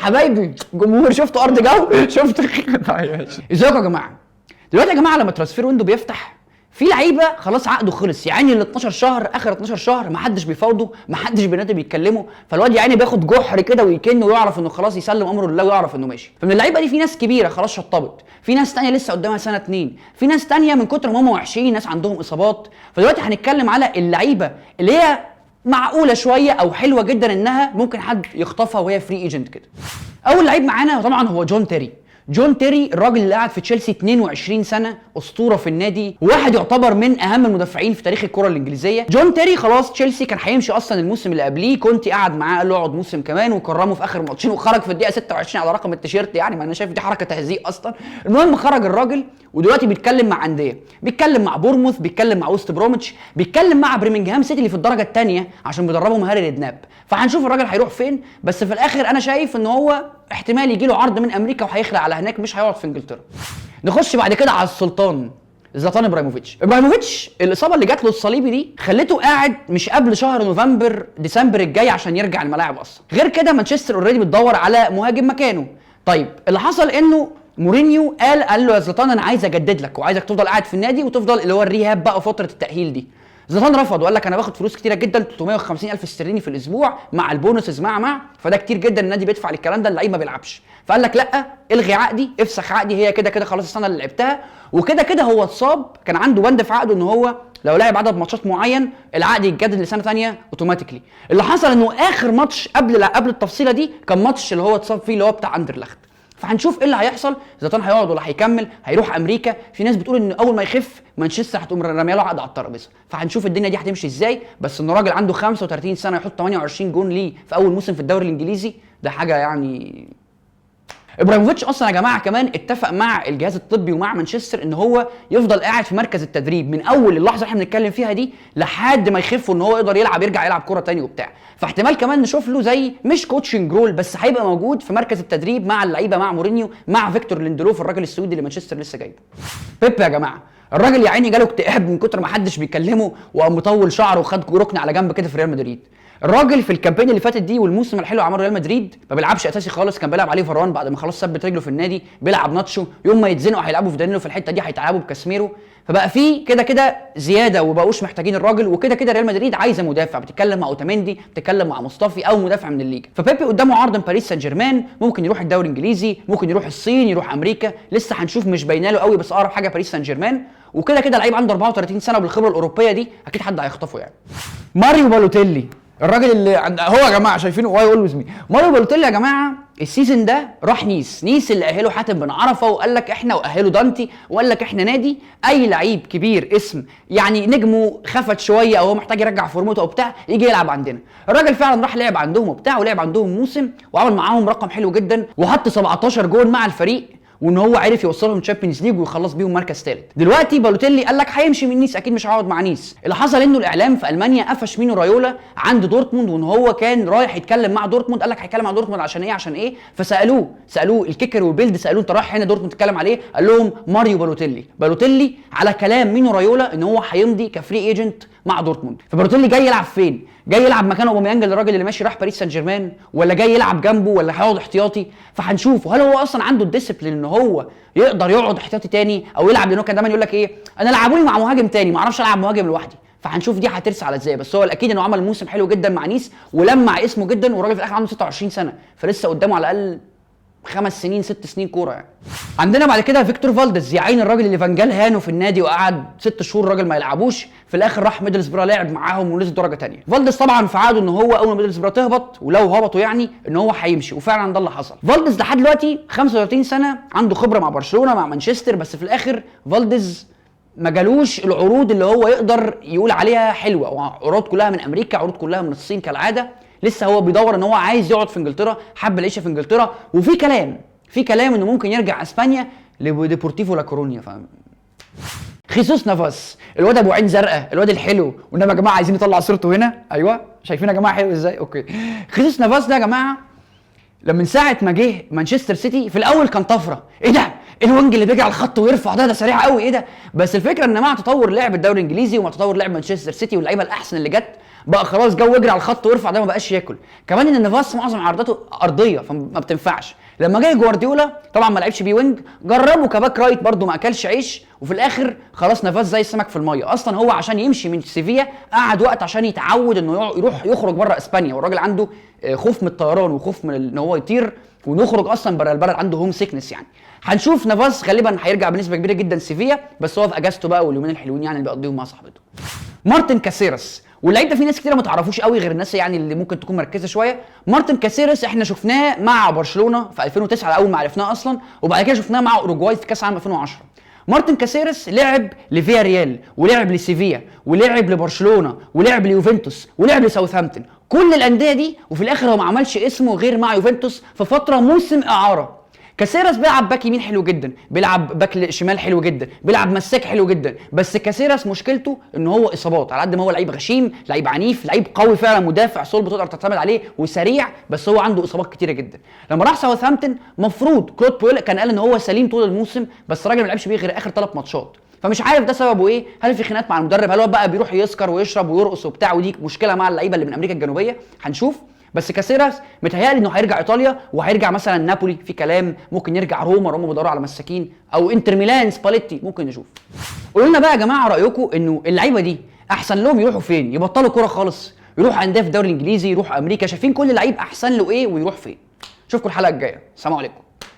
حبايبي جمهور، شفتوا ارض جو؟ شفتوا؟ ازيكم يا جماعه؟ دلوقتي يا جماعه لما ترانسفير ويندو بيفتح، في لعيبه خلاص عقده خلص، يعني ال 12 شهر اخر 12 شهر ما حدش بيفاوضه، ما حدش بينادي بيتكلمه، فالواد يعني بياخد جحر كده ويكن ويعرف انه خلاص يسلم امره لله ويعرف انه ماشي. فمن اللعيبه دي في ناس كبيره خلاص شطبت، في ناس تانية لسه قدامها سنه اتنين، في ناس تانية من كتر ما هم وحشين ناس عندهم اصابات. فدلوقتي هنتكلم على اللعيبه اللي هي معقوله شويه او حلوه جدا انها ممكن حد يخطفها وهي فري ايجنت كده. اول لعيب معانا طبعا هو جون تيري. جون تيري الراجل اللي قاعد في تشيلسي 22 سنه، اسطوره في النادي، وواحد يعتبر من اهم المدافعين في تاريخ الكره الانجليزيه. جون تيري خلاص تشيلسي كان هيمشي اصلا الموسم اللي قبليه، كنت قاعد معاه قال له اقعد موسم كمان وكرمه في اخر ماتشين وخرج في الدقيقه 26 على رقم التيشيرت، يعني ما انا شايف دي حركه تهزيء اصلا. المهم خرج الراجل ودلوقتي بيتكلم مع انديه، بيتكلم مع بورموث، بيتكلم مع وست بروميتش، بيتكلم مع بريمنجهام سيتي اللي في الدرجه الثانيه عشان بيدربهم هاري ريدناب. فهنشوف الراجل هيروح فين، بس في الاخر انا شايف ان هو احتمال يجي له عرض من امريكا وهيخلع على هناك، مش هيقعد في انجلترا. نخش بعد كده على السلطان زلاتان ابراهيموفيتش. ابراهيموفيتش الاصابه اللي جات له الصليبي دي خلته قاعد مش قبل شهر نوفمبر ديسمبر الجاي عشان يرجع الملاعب اصلا. غير كده مانشستر اوريدي بتدور على مهاجم مكانه. طيب اللي حصل انه مورينيو قال له يا زلاتان انا عايز اجدد لك وعايزك تفضل قاعد في النادي وتفضل اللي هو الريهاب بقى فتره التاهيل دي. زلاتان رفض وقال لك انا باخد فلوس كتيره جدا 350,000 استرليني في الاسبوع مع البونسز مع فده كتير جدا النادي بيدفع للكلام ده، اللعيب ما بيلعبش. فقال لك لا الغي عقدي، افسخ عقدي، هي كده كده خلاص السنه اللي لعبتها. وكده كده هو اتصاب، كان عنده بند في عقده ان هو لو لعب عدد ماتشات معين العقد يتجدد لسنه ثانيه اوتوماتيكلي. اللي حصل انه اخر ماتش قبل التفصيله دي كان ماتش اللي هو اتصاب فيه اللي هو بتاع اندرلخت. فهنشوف ايه اللي هيحصل، زلاتان هيقعد ولا هيكمل، هيروح امريكا. في ناس بتقول ان اول ما يخف مانشستر هتقوم راميه له عقد على الترابيزه، فهنشوف الدنيا دي هتمشي ازاي. بس ان راجل عنده 35 سنه يحط 28 جون ليه في اول موسم في الدوري الانجليزي ده حاجه يعني. ابراهيموفيتش اصلا يا جماعه كمان اتفق مع الجهاز الطبي ومع مانشستر ان هو يفضل قاعد في مركز التدريب من اول اللحظه اللي احنا بنتكلم فيها دي لحد ما يخف وان هو يقدر يرجع يلعب كره ثانيه وبتاع. فاحتمال كمان نشوف له زي مش كوتشنج رول، بس هيبقى موجود في مركز التدريب مع اللعيبه مع مورينيو مع فيكتور ليندلوف الراجل السويدي اللي مانشستر لسه جايبه. بيب يا جماعه الراجل يا عيني جاله اكتئاب من كتر ما حدش بيكلمه وقام مطول شعره وخد ركن على جنب كده في ريال مدريد. الراجل في الكامبين اللي فاتت دي والموسم الحلو عمل ريال مدريد ما بيلعبش اساسي خالص، كان بيلعب عليه فران بعد ما خلاص ثبت رجله في النادي، بيلعب ناتشو، يوم ما يتزنقوا هيلعبوا في دانيلو في الحته دي هيتعبوا بكاسميرو. فبقى في كده زياده وبقوش محتاجين الراجل، وكده ريال مدريد عايزه مدافع، بتتكلم مع اوتاميندي، بتتكلم مع مصطفي او مدافع من الليجا. فبيبي قدامه عرض من باريس سان جيرمان، ممكن يروح الدوري الانجليزي، ممكن يروح الصين، يروح امريكا، لسه هنشوف مش باينه له قوي، بس اقرب حاجه باريس سان جيرمان. وكده لعيب عنده 34 سنه بالخبره الاوروبيه دي اكيد حد هيخطفه يعني. ماريو بالوتيلي الراجل اللي هو يا جماعه شايفينه واي اولويز مي. ماريو بالوتيلي يا جماعه السيزون ده راح نيس اللي اهله حاتم بن عرفه وقال لك احنا، واهله دانتي وقال لك احنا نادي اي لعيب كبير اسم يعني نجمه خفت شويه او هو محتاج يرجع فورمته وبتاع يجي يلعب عندنا. الراجل فعلا راح لعب عندهم وبتاع ولعب عندهم موسم وعمل معاهم رقم حلو جدا وحط 17 جول مع الفريق، وان هو عرف يوصلهم تشامبيونز ليج ويخلص بيهم مركز ثالث. دلوقتي بالوتيلي قال لك هيمشي من نيس، اكيد مش هيقعد مع نيس. اللي حصل انه الاعلام في المانيا قفش مينو رايولا عند دورتموند، وان هو كان رايح يتكلم مع دورتموند. قال لك هيتكلم مع دورتموند عشان ايه فسالوه سالوه الكيكر وبيلد، سالوه انت رايح هنا دورتموند تتكلم على ايه؟ قال لهم ماريو بالوتيلي على كلام مينو رايولا ان هو هيمضي كفري ايجنت مع دورتموند. فبالوتيلي جاي يلعب فين؟ جاي يلعب مكانه اوباميانج الراجل اللي ماشي راح باريس سان جيرمان، ولا جاي يلعب جنبه، ولا هيقعد احتياطي؟ فهنشوف هل هو اصلا عنده الديسيبلين ان هو يقدر يقعد احتياطي تاني او يلعب، لانه كان دايما يقول لك ايه انا لعبوني مع مهاجم تاني ما اعرفش العب مهاجم لوحدي. فهنشوف دي هترسى على ازاي، بس هو الاكيد انه عمل موسم حلو جدا مع نيس ولمع اسمه جدا، والراجل في الاخر عنده 26 سنه فلسه قدامه على الاقل 5 سنين 6 سنين كوره يعني. عندنا بعد كده فيكتور فالديز، يا عين الراجل اللي فانجال هانه في النادي وقعد 6 شهور الراجل ما يلعبوش، في الاخر راح ميدلسبرا لعب معاهم ونزل درجه ثانيه. فالديز طبعا في عقده ان هو اول ما ميدلسبرا تهبط ولو هبطوا يعني ان هو هيمشي، وفعلا ده اللي حصل. فالديز لحد دلوقتي 35 سنه عنده خبره مع برشلونه مع مانشستر، بس في الاخر فالديز ما جالوش العروض اللي هو يقدر يقول عليها حلوه، عروض كلها من امريكا، عروض كلها من الصين كالعاده. لسه هو بيدور ان هو عايز يقعد في انجلترا، حب العيشه في انجلترا، وفي كلام انه ممكن يرجع اسبانيا لديبورتيفو لا كورونيا. فاهم؟ خيسوس نافاس الواد ابو عين زرقاء الواد الحلو، وانما يا جماعه عايزين نطلع صورته هنا. ايوه شايفين يا جماعه حلو ازاي؟ اوكي. خيسوس نافاس ده يا جماعه لما من ساعه ما جه مانشستر سيتي في الاول كان طفره، ايه ده الوينج اللي بيجي على الخط ويرفع ده سريع قوي، ايه ده؟ بس الفكره ان مع تطور لعب الدوري الانجليزي ومع تطور لعب مانشستر سيتي واللعيبه الاحسن اللي جت، بقى خلاص جو يجري على الخط ويرفع ده ما بقاش ياكل. كمان ان نافاس معظم عرضاته ارضيه فما بتنفعش. لما جاي جوارديولا طبعا ما لعبش بيه وينج، جربه كباك رايت برده ما اكلش عيش، وفي الاخر خلاص نافاس زي السمك في الميه. اصلا هو عشان يمشي من سيفيا قعد وقت عشان يتعود انه يروح يخرج بره اسبانيا، والراجل عنده خوف من الطيران وخوف من ان هو يطير ونخرج اصلا بره البلد، عنده هوم سيكنس يعني. هنشوف نافاس غالبا هيرجع بنسبه كبيره جدا سيفيا، بس هو في اجازته بقى واليومين الحلوين يعني اللي بيقضيهم مع صاحبته. مارتن كاسيراس، واللعيب ده في ناس كتير ما تعرفوش قوي غير الناس يعني اللي ممكن تكون مركزه شويه. مارتن كاسيراس احنا شفناه مع برشلونه في 2009 اول ما عرفناه اصلا، وبعد كده شفناه مع اوروجواي في كاس العالم 2010. مارتن كاسيراس لعب لفيا ريال ولعب لسيفيا ولعب لبرشلونه ولعب ليوفنتوس ولعب لساوثهامبتون، كل الانديه دي، وفي الاخر هو ما عملش اسمه غير مع يوفنتوس في فتره موسم اعاره. كاسيراس بيلعب باك يمين حلو جدا، بيلعب باك شمال حلو جدا، بيلعب مساك حلو جدا، بس كاسيراس مشكلته ان هو اصابات. على قد ما هو لعيب غشيم، لعيب عنيف، لعيب قوي فعلا، مدافع صلب تقدر تعتمد عليه وسريع، بس هو عنده اصابات كتيره جدا. لما راح ساوثهامبتون مفروض كلود بويل كان قال ان هو سليم طول الموسم، بس الراجل ما لعبش بيه غير اخر 3 ماتشات، فمش عارف ده سببه ايه. هل في خناقات مع المدرب؟ هل هو بقى بيروح يسكر ويشرب ويرقص وبتاع، ودي مشكله مع اللعيبه اللي من امريكا الجنوبيه؟ هنشوف. بس كاسيراس متهيألي انه هيرجع ايطاليا، وهيرجع مثلا نابولي، في كلام ممكن يرجع روما بيدوروا على مساكين، او انتر ميلان سباليتي، ممكن نشوف. قولوا لنا بقى يا جماعه رايكم انه اللعيبه دي احسن لهم يروحوا فين؟ يبطلوا كوره خالص، يروحوا انديه في الدوري الانجليزي، يروحوا امريكا؟ شايفين كل لعيب احسن له ايه ويروح فين؟ اشوفكم الحلقه الجايه، سلام عليكم.